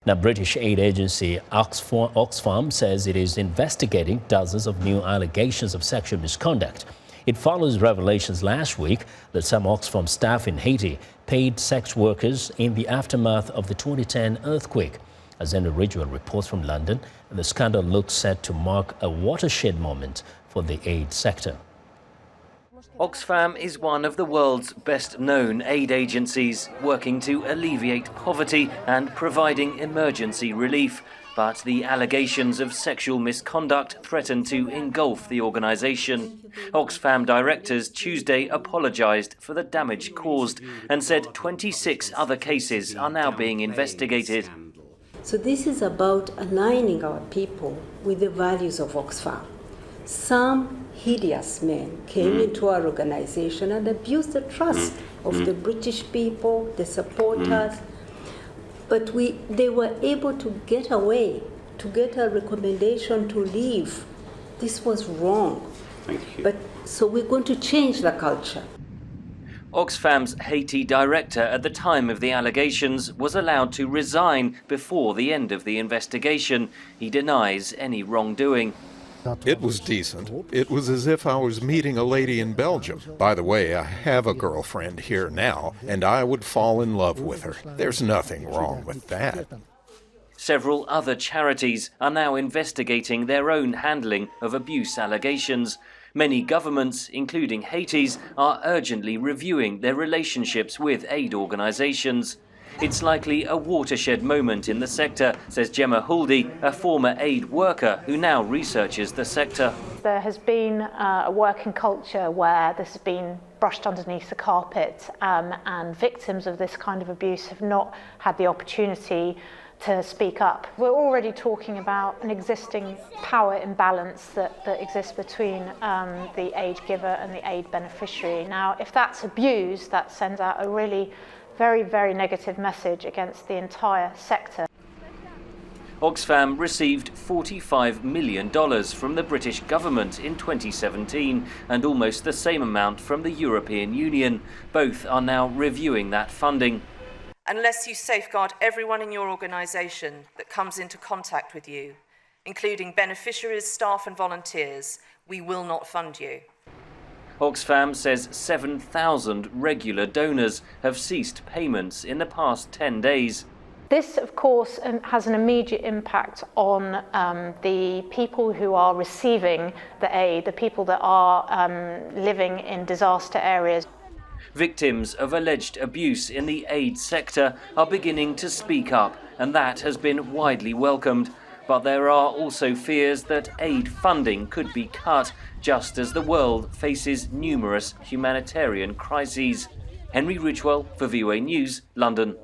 Now, British aid agency Oxfam says it is investigating dozens of new allegations of sexual misconduct. It follows revelations last week that some Oxfam staff in Haiti paid sex workers in the aftermath of the 2010 earthquake. As Henry Ridgwell reports from London, the scandal looks set to mark a watershed moment for the aid sector. Oxfam is one of the world's best-known aid agencies, working to alleviate poverty and providing emergency relief. But the allegations of sexual misconduct threaten to engulf the organisation. Oxfam directors Tuesday apologised for the damage caused and said 26 other cases are now being investigated. So this is about aligning our people with the values of Oxfam. Some hideous men came into our organization and abused the trust of the British people, the supporters. But they were able to get away, to get a recommendation to leave. This was wrong. Thank you. So we're going to change the culture. Oxfam's Haiti director at the time of the allegations was allowed to resign before the end of the investigation. He denies any wrongdoing. It was decent. It was as if I was meeting a lady in Belgium. By the way, I have a girlfriend here now, and I would fall in love with her. There's nothing wrong with that. Several other charities are now investigating their own handling of abuse allegations. Many governments, including Haiti's, are urgently reviewing their relationships with aid organisations. It's likely a watershed moment in the sector, says Gemma Huldy, a former aid worker who now researches the sector. There has been a working culture where this has been brushed underneath the carpet, and victims of this kind of abuse have not had the opportunity to speak up. We're already talking about an existing power imbalance that exists between the aid giver and the aid beneficiary. Now, if that's abused, that sends out a really very, very negative message against the entire sector. Oxfam received $45 million from the British government in 2017 and almost the same amount from the European Union. Both are now reviewing that funding. Unless you safeguard everyone in your organisation that comes into contact with you, including beneficiaries, staff and volunteers, we will not fund you. Oxfam says 7,000 regular donors have ceased payments in the past 10 days. This, of course, has an immediate impact on the people who are receiving the aid, the people that are living in disaster areas. Victims of alleged abuse in the aid sector are beginning to speak up, and that has been widely welcomed. But there are also fears that aid funding could be cut, just as the world faces numerous humanitarian crises. Henry Ridgwell for VOA News, London.